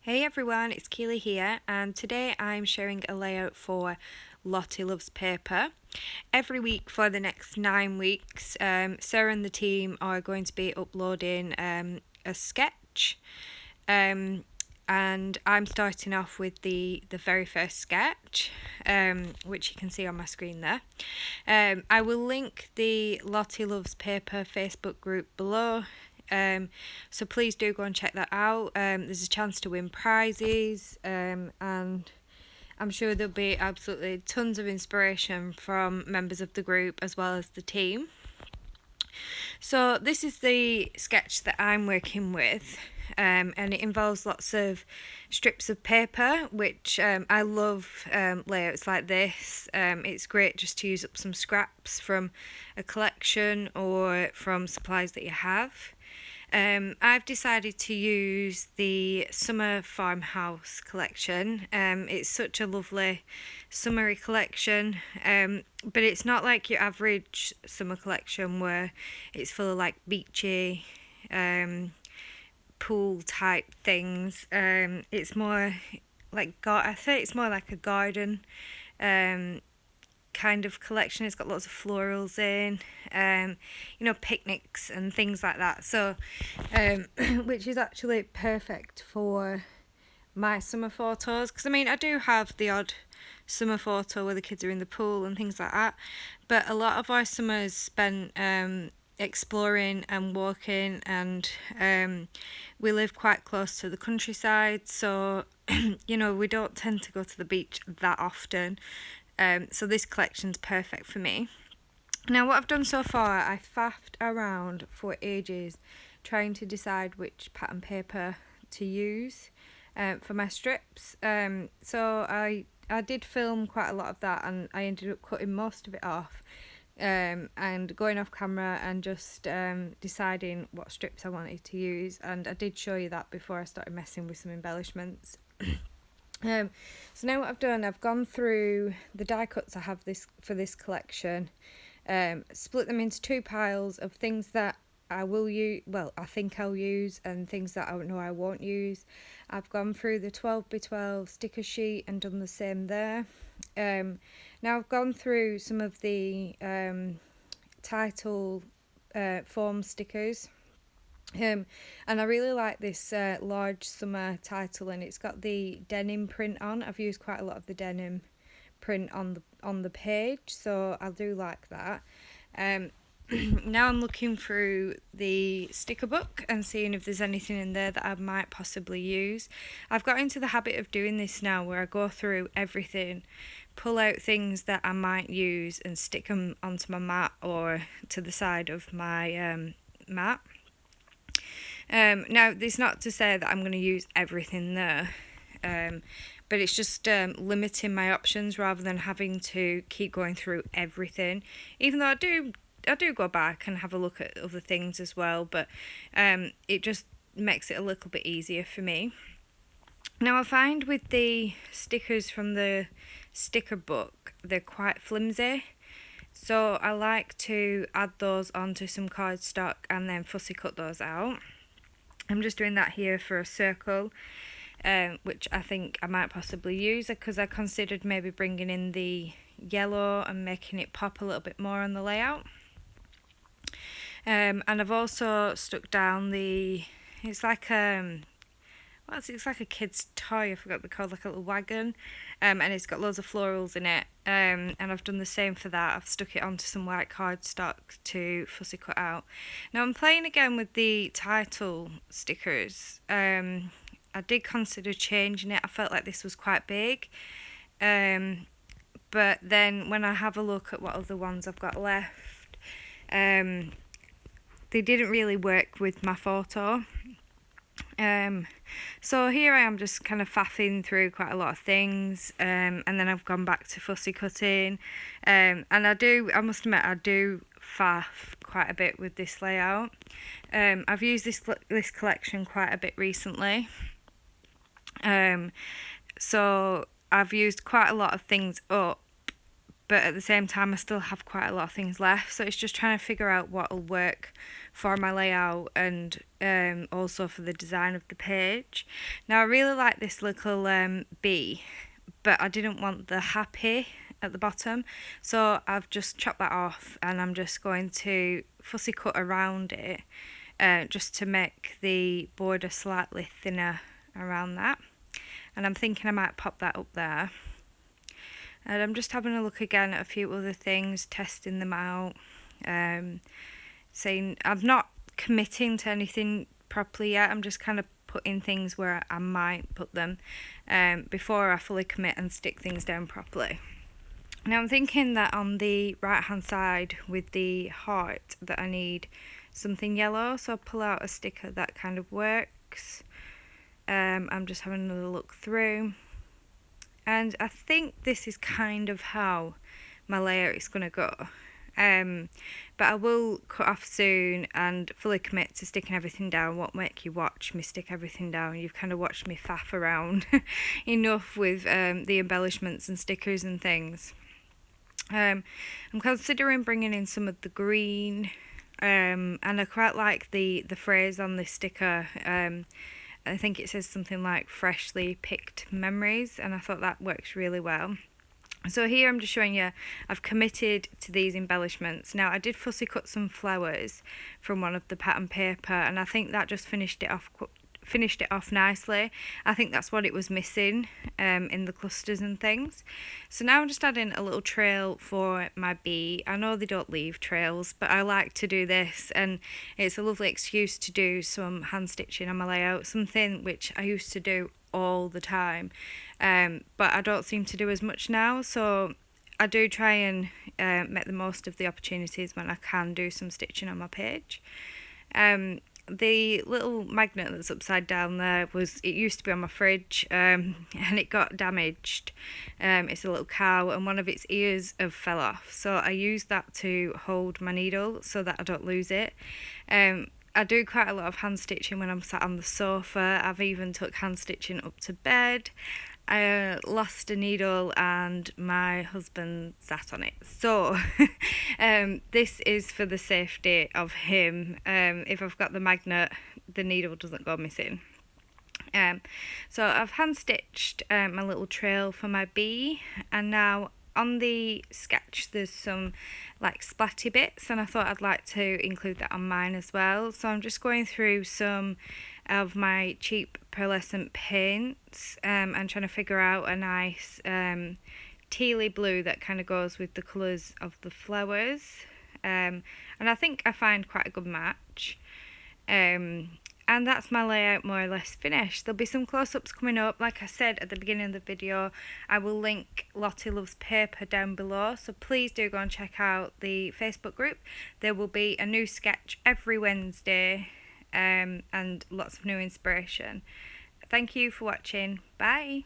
Hey everyone, it's Keely here, and today I'm sharing a layout for Lottie Loves Paper. Every week for the next 9 weeks, Sarah and the team are going to be uploading a sketch, and I'm starting off with the very first sketch, which you can see on my screen there. I will link the Lottie Loves Paper Facebook group below. So please do go and check that out. There's a chance to win prizes, and I'm sure there'll be absolutely tons of inspiration from members of the group as well as the team. So this is the sketch that I'm working with, and it involves lots of strips of paper, which I love layouts like this. It's great just to use up some scraps from a collection or from supplies that you have. I've decided to use the Summer Farmhouse collection. It's such a lovely summery collection, but it's not like your average summer collection where it's full of like beachy, pool type things. It's more like I say it's more like a garden kind of collection. It's got lots of florals in, picnics and things like that. So, which is actually perfect for my summer photos. Because I do have the odd summer photo where the kids are in the pool and things like that, but a lot of our summers spent exploring and walking, and we live quite close to the countryside, so we don't tend to go to the beach that often. So this collection's perfect for me. Now what I've done so far, I faffed around for ages trying to decide which pattern paper to use for my strips. So I did film quite a lot of that, and I ended up cutting most of it off and going off camera and just deciding what strips I wanted to use, and I did show you that before I started messing with some embellishments. So now what I've done, I've gone through the die cuts I have for this collection, split them into two piles of things that I will use, I think I'll use, and things that I know I won't use. I've gone through the 12x12 sticker sheet and done the same there. Now I've gone through some of the title form stickers. And I really like this large summer title, and it's got the denim print on. I've used quite a lot of the denim print on the page, so I do like that. Now I'm looking through the sticker book and seeing if there's anything in there that I might possibly use. I've got into the habit of doing this now, where I go through everything, pull out things that I might use and stick them onto my mat or to the side of my mat. Now, it's not to say that I'm going to use everything there, but it's just limiting my options rather than having to keep going through everything. Even though I do go back and have a look at other things as well, but it just makes it a little bit easier for me. Now, I find with the stickers from the sticker book, they're quite flimsy. So I like to add those onto some cardstock and then fussy cut those out. I'm just doing that here for a circle, which I think I might possibly use, because I considered maybe bringing in the yellow and making it pop a little bit more on the layout. And I've also stuck down it's like a kid's toy, I forgot what they're called, like a little wagon, and it's got loads of florals in it, and I've done the same for that. I've stuck it onto some white cardstock to fussy cut out. Now I'm playing again with the title stickers. I did consider changing it. I felt like this was quite big, but then when I have a look at what other ones I've got left, they didn't really work with my photo. So here I am just kind of faffing through quite a lot of things, and then I've gone back to fussy cutting, and I must admit I do faff quite a bit with this layout. I've used this collection quite a bit recently, so I've used quite a lot of things up, but at the same time I still have quite a lot of things left, so it's just trying to figure out what will work for my layout and also for the design of the page. Now I really like this little bee, but I didn't want the happy at the bottom, so I've just chopped that off and I'm just going to fussy cut around it just to make the border slightly thinner around that. And I'm thinking I might pop that up there. And I'm just having a look again at a few other things, testing them out, saying I'm not committing to anything properly yet. I'm just kind of putting things where I might put them before I fully commit and stick things down properly. Now I'm thinking that on the right hand side with the heart that I need something yellow, so I'll pull out a sticker that kind of works. I'm just having another look through, and I think this is kind of how my layout is going to go. But I will cut off soon and fully commit to sticking everything down. Won't make you watch me stick everything down. You've kind of watched me faff around enough with the embellishments and stickers and things. I'm considering bringing in some of the green, and I quite like the phrase on this sticker. I think it says something like freshly picked memories, and I thought that works really well. So here I'm just showing you I've committed to these embellishments. Now I did fussy cut some flowers from one of the pattern paper, and I think that just finished it off nicely. I think that's what it was missing in the clusters and things. So now I'm just adding a little trail for my bee. I know they don't leave trails, but I like to do this, and it's a lovely excuse to do some hand stitching on my layout, something which I used to do all the time, but I don't seem to do as much now, so I do try and make the most of the opportunities when I can do some stitching on my page. The little magnet that's upside down there it used to be on my fridge, and it got damaged. It's a little cow and one of its ears have fell off, so I used that to hold my needle so that I don't lose it. I do quite a lot of hand stitching when I'm sat on the sofa. I've even took hand stitching up to bed. I lost a needle and my husband sat on it. So this is for the safety of him. If I've got the magnet, the needle doesn't go missing. So I've hand stitched my little trail for my bee, and now on the sketch there's some like splatty bits, and I thought I'd like to include that on mine as well. So I'm just going through some of my cheap pearlescent paints and trying to figure out a nice tealy blue that kind of goes with the colours of the flowers, and I think I find quite a good match. And that's my layout more or less finished. There'll be some close-ups coming up. Like I said at the beginning of the video, I will link Lottie Loves Paper down below, so please do go and check out the Facebook group. There will be a new sketch every Wednesday, and lots of new inspiration. Thank you for watching. Bye.